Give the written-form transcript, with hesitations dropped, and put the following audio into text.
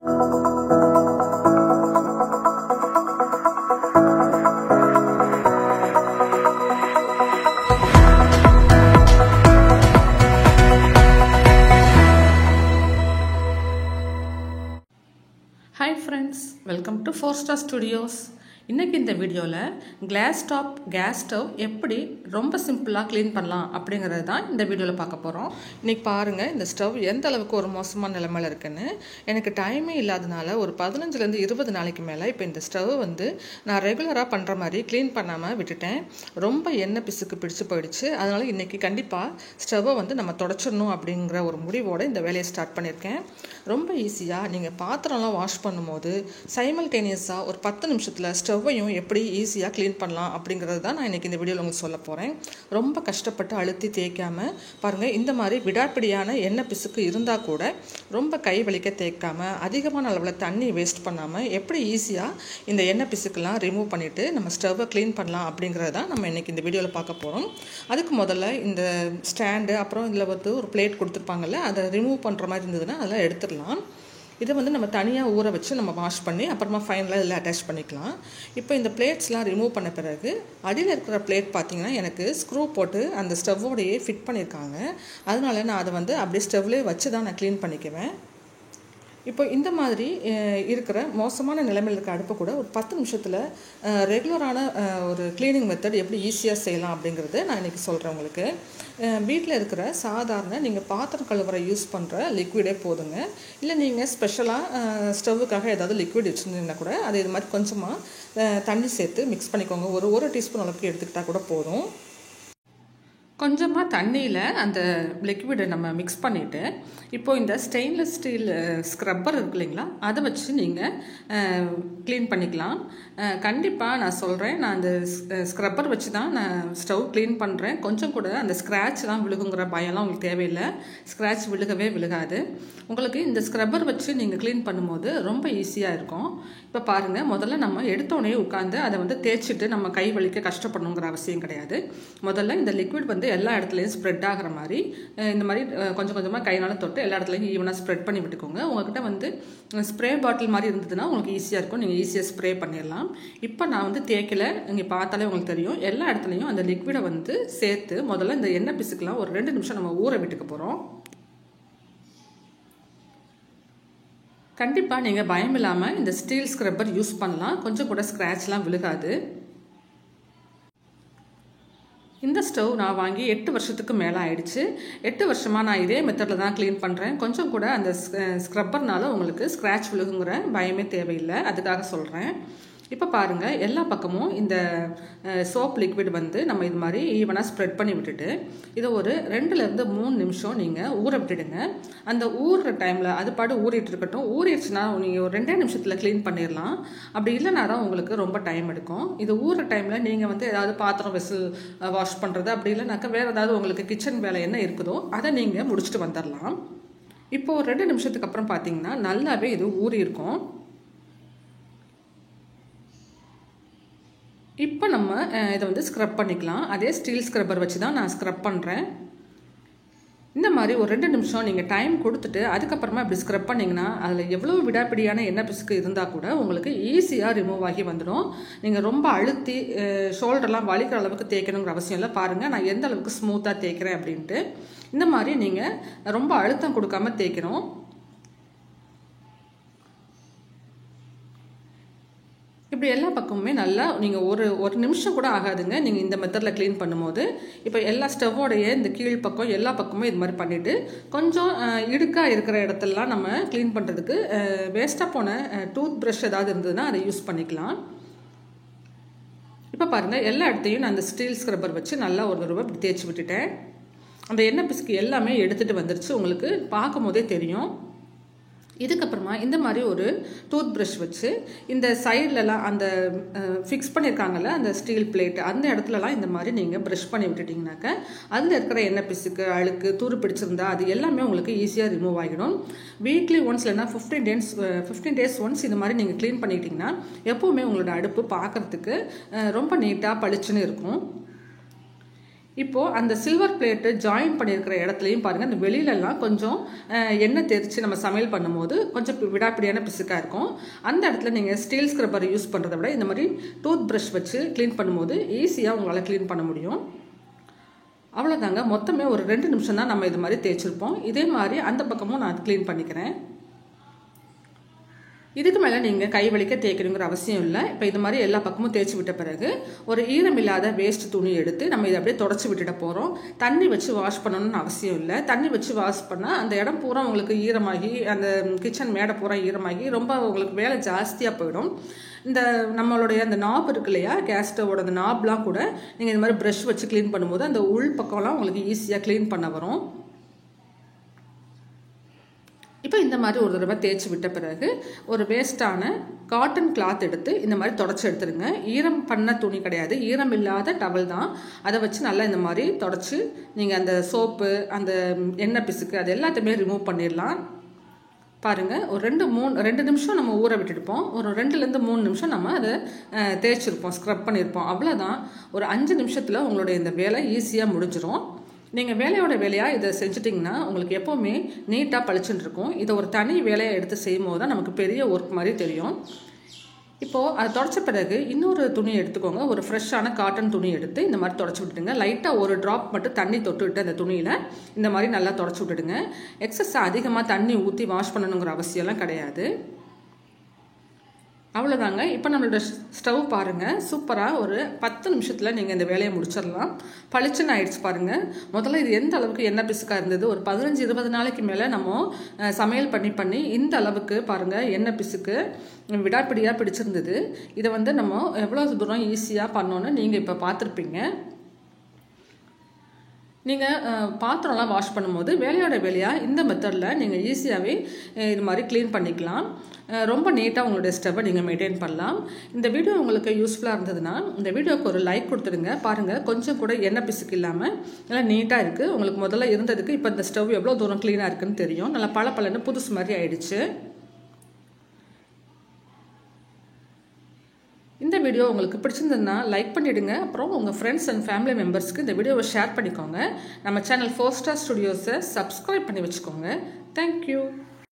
Hi friends, welcome to 4-Star Studios. இன்னைக்கு இந்த வீடியோவில் கிளாஸ் டாப் கேஸ் ஸ்டவ் எப்படி ரொம்ப சிம்பிளாக க்ளீன் பண்ணலாம் அப்படிங்கிறது தான் இந்த வீடியோவில் பார்க்க போகிறோம். இன்றைக்கி பாருங்கள் இந்த ஸ்டவ் எந்த அளவுக்கு ஒரு மோசமான நிலைமையில் இருக்குன்னு. எனக்கு டைமே இல்லாதனால ஒரு 15லேருந்து 20 நாளைக்கு மேலே இப்போ இந்த ஸ்டவ் நான் ரெகுலராக பண்ணுற மாதிரி க்ளீன் பண்ணாமல் விட்டுட்டேன். ரொம்ப எண்ணெய் பிசுக்கு பிடிச்சு போயிடுச்சு. அதனால் இன்றைக்கி கண்டிப்பாக ஸ்டவ்வை நம்ம தொடச்சிடணும் அப்படிங்கிற ஒரு முடிவோடு இந்த வேலையை ஸ்டார்ட் பண்ணியிருக்கேன். ரொம்ப ஈஸியாக நீங்கள் பாத்திரம்லாம் வாஷ் பண்ணும்போது சைமல்டேனியஸாக ஒரு 10 நிமிஷத்தில் ஸ்டவ்வையும் எப்படி ஈஸியாக க்ளீன் பண்ணலாம் அப்படிங்கிறது தான் நான் இன்றைக்கி இந்த வீடியோவில் உங்களுக்கு சொல்ல போகிறேன். ரொம்ப கஷ்டப்பட்டு அழுத்தி தேய்க்காமல் பாருங்கள், இந்த மாதிரி விடாப்பிடியான எண்ணெய் பிசுக்கு இருந்தால் கூட ரொம்ப கை வலிக்க தேய்க்காமல் அதிகமான அளவில் தண்ணி வேஸ்ட் பண்ணாமல் எப்படி ஈஸியாக இந்த எண்ணெய் பிசுக்கெல்லாம் ரிமூவ் பண்ணிவிட்டு நம்ம ஸ்டவ்வை க்ளீன் பண்ணலாம் அப்படிங்கிறது தான் நம்ம இன்றைக்கி இந்த வீடியோவில் பார்க்க போகிறோம். அதுக்கு முதல்ல இந்த ஸ்டாண்டு அப்புறம் இதில் ஒரு பிளேட் கொடுத்துருப்பாங்கல்ல, அதை ரிமூவ் பண்ணுற மாதிரி இருந்ததுன்னா அதெல்லாம் எடுத்துடலாம். இதை நம்ம தனியாக ஊற வச்சு நம்ம வாஷ் பண்ணி அப்புறமா ஃபைனலாக இதில் அட்டாச் பண்ணிக்கலாம். இப்போ இந்த பிளேட்ஸ்லாம் ரிமூவ் பண்ண பிறகு அடியில் இருக்கிற பிளேட் பார்த்திங்கன்னா எனக்கு ஸ்க்ரூ போட்டு அந்த ஸ்டவ்வோடையே ஃபிட் பண்ணியிருக்காங்க. அதனால நான் அதை அப்படியே ஸ்டவ்லேயே வச்சு தான் நான் க்ளீன் பண்ணிக்குவேன். இப்போ இந்த மாதிரி இருக்கிற மோசமான நிலைமையில் இருக்க அடுப்பை கூட ஒரு 10 நிமிஷத்தில் ரெகுலரான ஒரு க்ளீனிங் மெத்தட் எப்படி ஈஸியாக செய்யலாம் அப்படிங்கிறது நான் இன்றைக்கி சொல்கிறேன் உங்களுக்கு. வீட்டில் இருக்கிற சாதாரண நீங்கள் பாத்திரம் கழுவுற யூஸ் பண்ணுற லிக்விடே போதுங்க. இல்லை நீங்கள் ஸ்பெஷலாக ஸ்டவ்வுக்காக ஏதாவது லிக்விட் வச்சுருந்தீங்கன்னா கூட அது இது மாதிரி கொஞ்சமாக தண்ணி சேர்த்து மிக்ஸ் பண்ணிக்கோங்க. ஒரு டீஸ்பூன் அளவுக்கு எடுத்துக்கிட்டால் கூட போதும். கொஞ்சமாக தண்ணியில் அந்த லிக்விடை நம்ம மிக்ஸ் பண்ணிவிட்டு இப்போது இந்த ஸ்டெயின்லெஸ் ஸ்டீல் ஸ்க்ரப்பர் இருக்கு இல்லைங்களா, அதை வச்சு நீங்கள் க்ளீன் பண்ணிக்கலாம். கண்டிப்பாக நான் சொல்கிறேன், நான் அந்த ஸ்க்ரப்பர் வச்சு தான் நான் ஸ்டவ் க்ளீன் பண்ணுறேன். கொஞ்சம் கூட அந்த ஸ்க்ராட்ச்லாம் விழுகுங்கிற பயம்லாம் உங்களுக்கு தேவையில்லை. ஸ்க்ராட்ச் விழுகவே விழுகாது. உங்களுக்கு இந்த ஸ்க்ரப்பர் வச்சு நீங்கள் க்ளீன் பண்ணும்போது ரொம்ப ஈஸியாக இருக்கும். இப்போ பாருங்கள், முதல்ல நம்ம எடுத்தோடனே உட்காந்து அதை தேய்ச்சிட்டு நம்ம கை வலிக்க கஷ்டப்படணுங்கிற அவசியம் கிடையாது. முதல்ல இந்த லிக்விட் எல்லா இடத்துலையும் ஸ்ப்ரெட் ஆகிற மாதிரி இந்த மாதிரி கொஞ்சம் கொஞ்சமாக கையினால் தொட்டு எல்லா இடத்துலையும் ஈவனாக ஸ்ப்ரெட் பண்ணி விட்டுக்கோங்க. உங்கள்கிட்ட ஸ்ப்ரே பாட்டில் மாதிரி இருந்ததுன்னா உங்களுக்கு ஈஸியாக இருக்கும், நீங்கள் ஈஸியாக ஸ்ப்ரே பண்ணிடலாம். இப்போ நான் தேய்க்கலை, நீங்கள் பார்த்தாலே உங்களுக்கு தெரியும். எல்லா இடத்துலையும் அந்த லிக்விடை சேர்த்து முதல்ல இந்த எண்ணெய் பிசுக்கெலாம் ஒரு 2 நிமிஷம் நம்ம ஊற விட்டுக்க போகிறோம். கண்டிப்பாக நீங்கள் பயம் இல்லாமல் இந்த ஸ்டீல் ஸ்க்ரப்பர் யூஸ் பண்ணலாம். கொஞ்சம் கூட ஸ்க்ராட்ச்லாம் விழுகாது. இந்த ஸ்டவ் நான் வாங்கி 8 வருஷத்துக்கு மேலே ஆயிடுச்சு. 8 வருஷமாக நான் இதே மெத்தடில் தான் க்ளீன் பண்ணுறேன். கொஞ்சம் கூட அந்த ஸ்க்ரப்பர்னால உங்களுக்கு ஸ்க்ராட்ச் விழுகுங்கிற பயமே தேவையில்லை, அதுக்காக சொல்கிறேன். இப்போ பாருங்கள், எல்லா பக்கமும் இந்த சோப் லிக்விட் நம்ம இது மாதிரி ஈவனாக ஸ்ப்ரெட் பண்ணி விட்டுட்டு இதை ஒரு 2லேருந்து 3 நிமிஷம் நீங்கள் ஊற விட்டுடுங்க. அந்த ஊறுற டைமில் அது பாட்டு ஊறிட்டு இருக்கட்டும். ஊறிடுச்சுன்னா நீங்கள் ஒரு 2 நிமிஷத்தில் க்ளீன் பண்ணிடலாம். அப்படி இல்லைனா தான் உங்களுக்கு ரொம்ப டைம் எடுக்கும். இது ஊறுற டைமில் நீங்கள் ஏதாவது பாத்திரம் வெசல் வாஷ் பண்ணுறது அப்படி இல்லைனாக்கா வேறு ஏதாவது உங்களுக்கு கிச்சன் வேலை என்ன இருக்குதோ அதை நீங்கள் முடிச்சுட்டு வந்துடலாம். இப்போது 2 நிமிஷத்துக்கு அப்புறம் பார்த்தீங்கன்னா நல்லாவே இது ஊறி இருக்கும். இப்போ நம்ம இதை ஸ்க்ரப் பண்ணிக்கலாம். அதே ஸ்டீல் ஸ்க்ரப்பர் வச்சு தான் நான் ஸ்க்ரப் பண்ணுறேன். இந்த மாதிரி ஒரு 2 நிமிஷம் நீங்கள் டைம் கொடுத்துட்டு அதுக்கப்புறமா இப்படி ஸ்க்ரப் பண்ணிங்கன்னா அதில் எவ்வளோ விடாப்பிடியான எண்ணெய் பிசுக்கு இருந்தால் கூட உங்களுக்கு ஈஸியாக ரிமூவ் ஆகி வந்துடும். நீங்கள் ரொம்ப அழுத்தி ஷோல்டர்லாம் வலிக்கிற அளவுக்கு தேய்க்கணுங்கிற அவசியம் இல்லை. பாருங்கள், நான் எந்த அளவுக்கு ஸ்மூத்தாக தேய்க்கிறேன் அப்படின்ட்டு. இந்த மாதிரி நீங்கள் ரொம்ப அழுத்தம் கொடுக்காம தேய்க்கணும். இப்படி எல்லா பக்கமுமே நல்லா நீங்கள் ஒரு நிமிஷம் கூட ஆகாதுங்க நீங்கள் இந்த மெத்தடில் க்ளீன் பண்ணும்போது. இப்போ எல்லா ஸ்டவ்வோடைய இந்த கீழ் பக்கம் எல்லா பக்கமும் இது மாதிரி பண்ணிவிட்டு கொஞ்சம் இடுக்காக இருக்கிற இடத்துலலாம் நம்ம க்ளீன் பண்ணுறதுக்கு வேஸ்ட்டாக போன டூத் ப்ரஷ் ஏதாவது இருந்ததுன்னா அதை யூஸ் பண்ணிக்கலாம். இப்போ பாருங்கள், எல்லா இடத்தையும் நான் அந்த ஸ்டீல் ஸ்க்ரப்பர் வச்சு நல்லா ஒரு தடவை இப்படி தேய்ச்சி விட்டுட்டேன். அந்த எண்ணெய் பிசுக்கு எல்லாமே எடுத்துகிட்டு வந்துருச்சு, உங்களுக்கு பார்க்கும் போதே தெரியும். இதுக்கப்புறமா இந்த மாதிரி ஒரு டூத் ப்ரஷ் வச்சு இந்த சைட்லலாம் அந்த ஃபிக்ஸ் பண்ணியிருக்காங்கல்ல அந்த ஸ்டீல் பிளேட்டு, அந்த இடத்துலலாம் இந்த மாதிரி நீங்கள் ப்ரஷ் பண்ணி விட்டுட்டிங்கனாக்க அதில் இருக்கிற எண்ணெய் பிசுக்கு அழுக்கு தூறு பிடிச்சிருந்தா அது எல்லாமே உங்களுக்கு ஈஸியாக ரிமூவ் ஆகிடும். வீக்லி ஒன்ஸ் இல்லைனா 15 டேஸ் ஒன்ஸ் இந்த மாதிரி நீங்கள் க்ளீன் பண்ணிக்கிட்டிங்கன்னா எப்போவுமே உங்களோட அடுப்பு பார்க்குறதுக்கு ரொம்ப நீட்டாக பளிச்சுன்னு இருக்கும். இப்போது அந்த சில்வர் பிளேட்டு ஜாயின் பண்ணியிருக்கிற இடத்துலையும் பாருங்கள், அந்த வெளியிலலாம் கொஞ்சம் எண்ணெய் தெரித்து நம்ம சமையல் பண்ணும்போது கொஞ்சம் விடாப்பிடியான பிசுக்காக இருக்கும். அந்த இடத்துல நீங்கள் ஸ்டீல் ஸ்க்ரப்பர் யூஸ் பண்ணுறத விட இந்த மாதிரி டூத் ப்ரஷ் வச்சு க்ளீன் பண்ணும்போது ஈஸியாக உங்களால் க்ளீன் பண்ண முடியும். அவ்வளோதாங்க. மொத்தமே ஒரு 2 நிமிஷம் தான் நம்ம இது மாதிரி தேய்ச்சிருப்போம். இதே மாதிரி அந்த பக்கமும் நான் க்ளீன் பண்ணிக்கிறேன். இதுக்கு மேலே நீங்கள் கை வலிக்க தேய்க்கணுங்கிற அவசியம் இல்லை. இப்போ இது மாதிரி எல்லா பக்கமும் தேய்ச்சி விட்ட பிறகு ஒரு ஈரமில்லாத வேஸ்ட் துணி எடுத்து நம்ம இதை அப்படியே தொடச்சி விட்டுட போகிறோம். தண்ணி வச்சு வாஷ் பண்ணணும்னு அவசியம் இல்லை. தண்ணி வச்சு வாஷ் பண்ணால் அந்த இடம் பூரா உங்களுக்கு ஈரமாகி, அந்த கிச்சன் மேடை பூரா ஈரமாகி ரொம்ப உங்களுக்கு வேலை ஜாஸ்தியாக போயிடும். இந்த நம்மளுடைய அந்த நாப் இருக்கு இல்லையா, கேஸ் ஸ்டவோட அந்த நாப்லாம் கூட நீங்கள் இந்த மாதிரி ப்ரஷ் வச்சு க்ளீன் பண்ணும்போது அந்த உள் பக்கம்லாம் உங்களுக்கு ஈஸியாக க்ளீன் பண்ண வரும். இப்போ இந்த மாதிரி ஒரு தடவை தேய்ச்சி விட்ட பிறகு ஒரு வேஸ்ட்டான காட்டன் கிளாத் எடுத்து இந்த மாதிரி தொடச்சி எடுத்துருங்க. ஈரம் பண்ண துணி கிடையாது, ஈரம் இல்லாத டவல் தான். அதை வச்சு நல்லா இந்த மாதிரி தொடச்சி நீங்கள் அந்த சோப்பு, அந்த எண்ணெய் பிசுக்கு அது எல்லாத்தையுமே ரிமூவ் பண்ணிடலாம். பாருங்கள், ஒரு 2 நிமிஷம் நம்ம ஊற விட்டுருப்போம். ஒரு 2லேருந்து 3 நிமிஷம் நம்ம அதை தேய்ச்சிருப்போம், ஸ்க்ரப் பண்ணியிருப்போம். அவ்வளோதான். ஒரு 5 நிமிஷத்தில் உங்களுடைய இந்த வேலை ஈஸியாக முடிஞ்சிடும். நீங்கள் வேலையோட வேலையாக இதை செஞ்சிட்டிங்கன்னா உங்களுக்கு எப்போவுமே நீட்டாக பளிச்சுன்னு இருக்கும். இதை ஒரு தனி வேலையை எடுத்து செய்யும் போது தான் நமக்கு பெரிய ஒர்க் மாதிரி தெரியும். இப்போது அதை தொடச்ச பிறகு இன்னொரு துணி எடுத்துக்கோங்க. ஒரு ஃப்ரெஷ்ஷான காட்டன் துணி எடுத்து இந்த மாதிரி தொடச்சி விட்டுடுங்க. லைட்டாக ஒரு ட்ராப் மட்டும் தண்ணி தொட்டுவிட்டு அந்த துணியில் இந்த மாதிரி நல்லா தொடச்சி விட்டுடுங்க. எக்ஸஸ் அதிகமாக தண்ணி ஊற்றி வாஷ் பண்ணணுங்கிற அவசியம்லாம் கிடையாது. அவ்வளோதாங்க. இப்போ நம்மளோட ஸ்டவ் பாருங்கள், சூப்பராக ஒரு 10 நிமிஷத்தில் நீங்கள் இந்த வேலையை முடிச்சிடலாம். பளிச்சுன்னு ஆயிடுச்சு பாருங்கள். முதல்ல இது எந்த அளவுக்கு எண்ணெய் பிசுக்காக இருந்தது, ஒரு 15-20 நாளைக்கு மேலே நம்ம சமையல் பண்ணி இந்த அளவுக்கு பாருங்கள் எண்ணெய் பிசுக்கு விடாப்பிடியாக பிடிச்சிருந்தது. இதை நம்ம எவ்வளோ தூரம் ஈஸியாக பண்ணோன்னு நீங்கள் இப்போ பார்த்துருப்பீங்க. நீங்கள் பாத்திரம்லாம் வாஷ் பண்ணும்போது வேலையோட வேலையாக இந்த மெத்தடில் நீங்கள் ஈஸியாகவே இது மாதிரி க்ளீன் பண்ணிக்கலாம். ரொம்ப நீட்டாக உங்களுடைய ஸ்டவ்வை நீங்கள் மெயின்டைன் பண்ணலாம். இந்த வீடியோ உங்களுக்கு யூஸ்ஃபுல்லாக இருந்ததுன்னா இந்த வீடியோவுக்கு ஒரு லைக் கொடுத்துடுங்க. பாருங்கள், கொஞ்சம் கூட எண்ணெய் பிசுக்கு இல்லாமல் நல்லா நீட்டாக இருக்குது. உங்களுக்கு முதல்ல இருந்ததுக்கு இப்போ இந்த ஸ்டவ் எவ்வளோ தூரம் க்ளீனாக இருக்குதுன்னு தெரியும். நல்லா பளபளன்னு புதுசு மாதிரி ஆயிடுச்சு. இந்த வீடியோ உங்களுக்கு பிடிச்சிருந்ததுன்னா லைக் பண்ணிவிடுங்க. அப்புறம் உங்கள் ஃப்ரெண்ட்ஸ் அண்ட் ஃபேமிலி மெம்பர்ஸ்க்கு இந்த வீடியோவை ஷேர் பண்ணிக்கோங்க. நம்ம சேனல் 4 Star Studios சப்ஸ்கிரைப் பண்ணி வச்சுக்கோங்க. தேங்க்யூ.